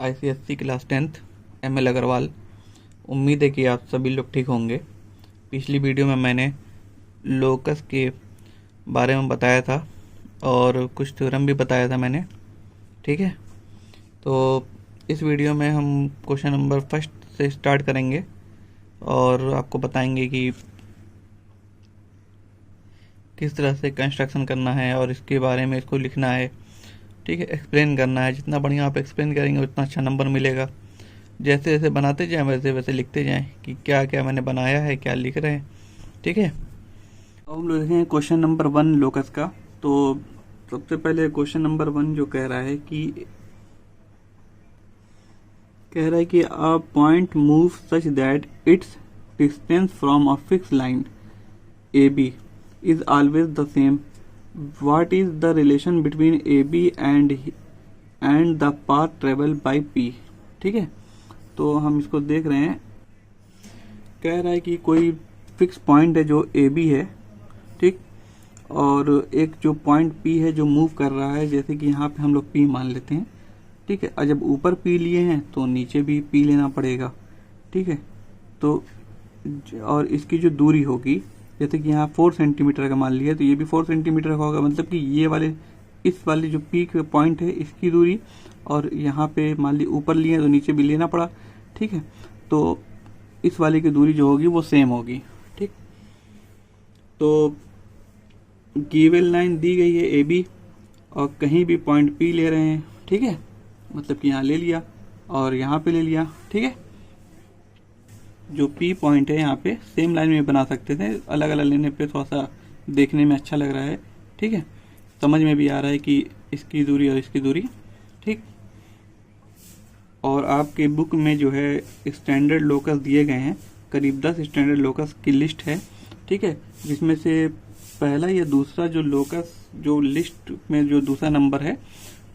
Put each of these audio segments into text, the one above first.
ICSE class 10th ML Agarwal. उम्मीद है कि आप सभी लोग ठीक होंगे। पिछली वीडियो में मैंने लोकस के बारे में बताया था और कुछ थ्योरम भी बताया था मैंने, ठीक है। तो इस वीडियो में हम क्वेश्चन नंबर फर्स्ट से स्टार्ट करेंगे और आपको बताएंगे कि किस तरह से कंस्ट्रक्शन करना है और इसके बारे में इसको लिखना है, ठीक है, एक्सप्लेन करना है। जितना बढ़िया आप एक्सप्लेन करेंगे उतना अच्छा नंबर मिलेगा। जैसे जैसे बनाते जाएं वैसे वैसे लिखते जाएं कि क्या क्या मैंने बनाया है, क्या लिख रहे हैं, ठीक है। अब हम लोग देखें क्वेश्चन नंबर 1 लोकस का। तो सबसे पहले क्वेश्चन नंबर 1 जो कह रहा है कि a point move such that its distance from a fix line A B is always the same. What is the relation between AB and the path traveled by P? ठीक है, तो हम इसको देख रहे हैं। कह रहा है कि कोई फिक्स पॉइंट है जो AB है, ठीक, और एक जो पॉइंट P है जो मूव कर रहा है, जैसे कि यहाँ पे हम लोग P मान लेते हैं, ठीक है। और जब ऊपर P लिए हैं तो नीचे भी P लेना पड़ेगा, ठीक है। तो और इसकी जो दूरी होगी, जैसे कि यहाँ 4 सेंटीमीटर का मान लिया तो ये भी 4 सेंटीमीटर का होगा। मतलब कि ये वाले इस वाले जो पीक पॉइंट है इसकी दूरी, और यहाँ पे मान ली ऊपर लिए तो नीचे भी लेना पड़ा, ठीक है। तो इस वाले की दूरी जो होगी वो सेम होगी, ठीक। तो गिवन लाइन दी गई है ए बी और कहीं भी पॉइंट पी ले रहे हैं, ठीक है। मतलब कि यहाँ ले लिया और यहाँ पे ले लिया, ठीक है। जो P पॉइंट है यहाँ पे सेम लाइन में बना सकते थे, अलग अलग लेने पे थोड़ा सा देखने में अच्छा लग रहा है, ठीक है। समझ में भी आ रहा है कि इसकी दूरी और इसकी दूरी, ठीक। और आपके बुक में जो है स्टैंडर्ड लोकस दिए गए हैं, करीब 10 स्टैंडर्ड लोकस की लिस्ट है, ठीक है। जिसमें से पहला या दूसरा जो लोकस जो लिस्ट में जो दूसरा नंबर है,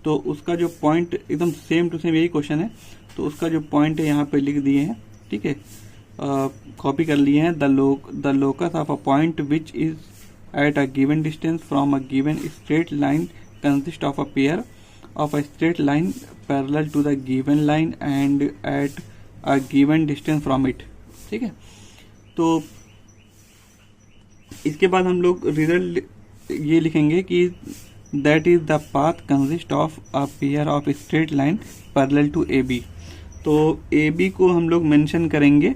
तो उसका जो पॉइंट एकदम सेम टू सेम यही क्वेश्चन है, तो उसका जो पॉइंट है यहाँ पे लिख दिए हैं, ठीक है। कॉपी कर लिए हैं। The locus of a point which is at a given distance from a given straight line consist of a pair of a straight line parallel to the given line and at a given distance from it, ठीक है। तो इसके बाद हम लोग result ये लिखेंगे कि that is the path consist of a pair of straight line parallel to A B. तो ए बी को हम लोग मेंशन करेंगे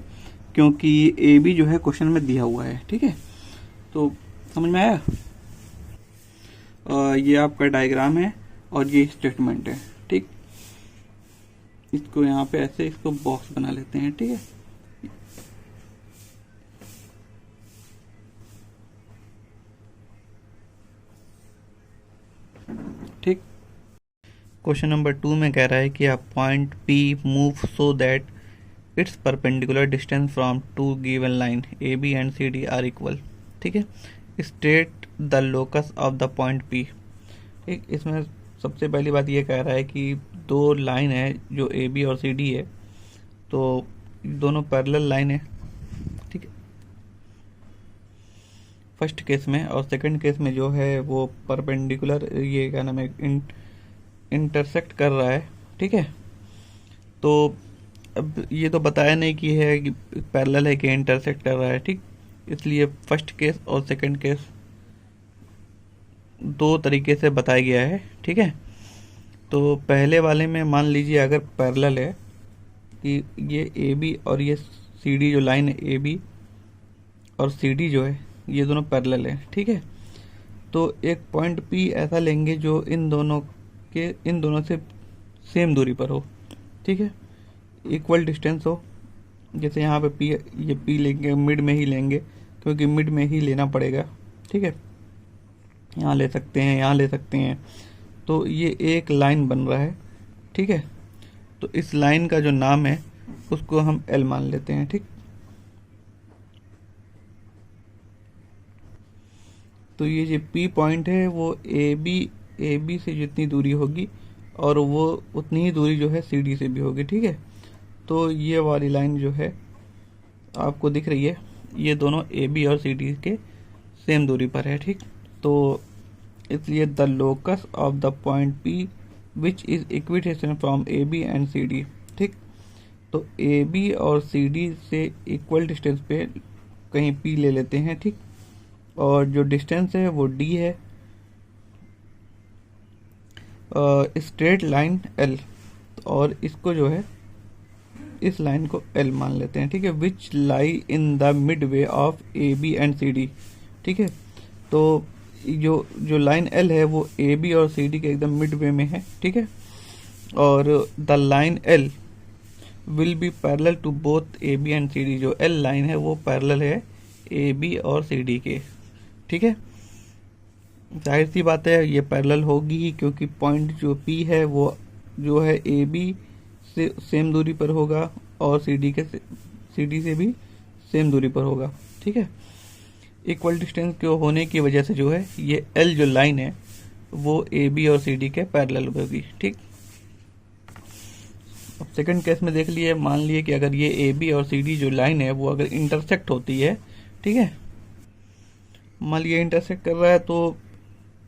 क्योंकि ए बी जो है क्वेश्चन में दिया हुआ है, ठीक है। तो समझ में आया? ये आपका डायग्राम है और ये स्टेटमेंट है, ठीक। इसको यहाँ पे ऐसे इसको बॉक्स बना लेते हैं, ठीक है। ठीक। क्वेश्चन नंबर 2 में कह रहा है कि आप point P move so that its perpendicular distance from two given line A B and C D are equal, ठीक है। State the locus of the point P, ठीक। इसमें सबसे पहली बात ये कह रहा है कि दो लाइन है जो ए बी और सी डी है, तो दोनों पैरेलल लाइन है, ठीक है, फर्स्ट केस में। और सेकंड केस में जो है वो परपेंडिकुलर, ये क्या नाम है, इंटरसेक्ट कर रहा है, ठीक है। तो अब ये तो बताया नहीं कि है कि पैरेलल है कि इंटरसेक्ट कर रहा है, ठीक। इसलिए फर्स्ट केस और सेकंड केस दो तरीके से बताया गया है, ठीक है। तो पहले वाले में मान लीजिए अगर पैरेलल है कि ये ए बी और ये सी डी जो लाइन है ए बी और सी डी जो है ये दोनों पैरेलल है, ठीक है। तो एक पॉइंट P ऐसा लेंगे जो इन दोनों से सेम दूरी पर हो, ठीक है, इक्वल डिस्टेंस हो। जैसे यहाँ पे ये P लेंगे, मिड में ही लेंगे क्योंकि मिड में ही लेना पड़ेगा, ठीक है। यहाँ ले सकते हैं, यहाँ ले सकते हैं। तो ये एक लाइन बन रहा है, ठीक है। तो इस लाइन का जो नाम है उसको हम L मान लेते हैं, ठीक। तो ये जो P पॉइंट है वो ए बी से जितनी दूरी होगी और वो उतनी ही दूरी जो है सी डी से भी होगी, ठीक है। तो ये वाली लाइन जो है आपको दिख रही है, ये दोनों ए बी और सी डी के सेम दूरी पर है, ठीक। तो इसलिए the locus of the point P which is equidistance from A B and C D. ठीक, तो ए बी और सी डी से इक्वल डिस्टेंस पे कहीं पी ले लेते हैं। ठीक, और जो डिस्टेंस है वो डी है। स्ट्रेट लाइन एल, और इसको जो है इस लाइन को एल मान लेते हैं। ठीक है, which lie in the midway of A B and C D. ठीक है, तो जो लाइन एल है वो ए बी और सी डी के एकदम मिड वे में है। ठीक है, और the line L will be parallel to both A B and C D. जो एल लाइन है वो पैरेलल है ए बी और सी डी के। ठीक है, जाहिर सी बात है ये पैरेलल होगी ही, क्योंकि पॉइंट जो पी है वो जो है ए बी से सेम दूरी पर होगा और सी डी से भी सेम दूरी पर होगा। ठीक है, इक्वल डिस्टेंस के होने की वजह से जो है ये एल जो लाइन है वो ए बी और सी डी के पैरेलल होगी। ठीक, अब सेकंड केस में देख लिए, मान लिए कि अगर ये ए बी और सी डी जो लाइन है वो अगर इंटरसेक्ट होती है। ठीक है, मान लिया इंटरसेक्ट कर रहा है, तो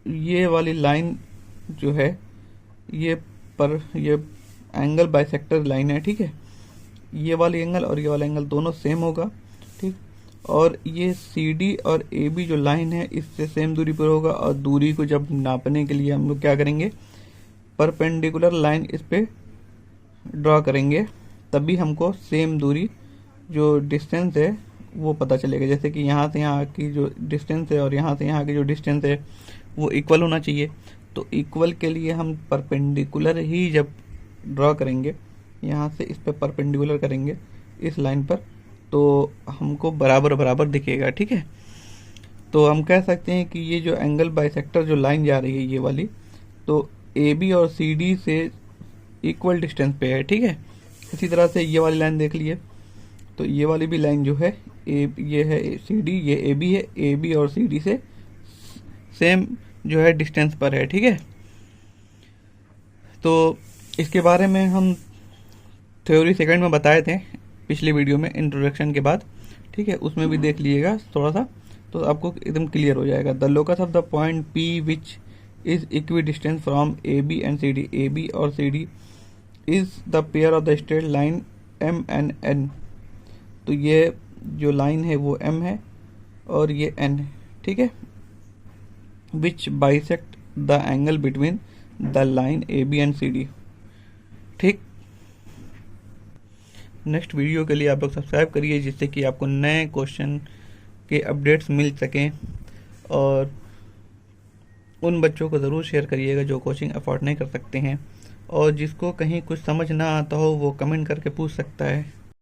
ये वाली लाइन जो है ये एंगल बाइसेक्टर लाइन है। ठीक है, ये वाली एंगल और ये वाला एंगल दोनों सेम होगा। ठीक, और ये सी डी और ए बी जो लाइन है इससे सेम दूरी पर होगा, और दूरी को जब नापने के लिए हम लोग क्या करेंगे, परपेंडिकुलर लाइन इस पे ड्रॉ करेंगे, तभी हमको सेम दूरी जो डिस्टेंस है वो पता चलेगा। जैसे कि यहाँ से यहाँ की जो डिस्टेंस है और यहाँ से यहाँ की जो डिस्टेंस है वो इक्वल होना चाहिए। तो इक्वल के लिए हम परपेंडिकुलर ही जब ड्रॉ करेंगे, यहाँ से इस पे परपेंडिकुलर करेंगे इस लाइन पर, तो हमको बराबर बराबर दिखेगा। ठीक है, तो हम कह सकते हैं कि ये जो एंगल बाइसेक्टर जो लाइन जा रही है ये वाली, तो ए बी और सी डी से इक्वल डिस्टेंस पे है। ठीक है, इसी तरह से ये वाली लाइन देख लिए, तो ये वाली भी लाइन जो है ये है सी डी, ये ए बी है, ए बी और सी डी से सेम जो है डिस्टेंस पर है। ठीक है, तो इसके बारे में हम थ्योरी सेकंड में बताए थे पिछली वीडियो में इंट्रोडक्शन के बाद। ठीक है, उसमें भी देख लीजिएगा थोड़ा सा, तो आपको एकदम क्लियर हो जाएगा। The locus of the point P which is equidistance from A B and C D. A B और C D is the pair of the straight line M and N. तो ये जो line है वो M है और ये N है। ठीक है, which bisect the angle between the line A B and C D. ठीक, नेक्स्ट वीडियो के लिए आप लोग सब्सक्राइब करिए, जिससे कि आपको नए क्वेश्चन के अपडेट्स मिल सकें, और उन बच्चों को ज़रूर शेयर करिएगा जो कोचिंग अफोर्ड नहीं कर सकते हैं, और जिसको कहीं कुछ समझ ना आता हो वो कमेंट करके पूछ सकता है।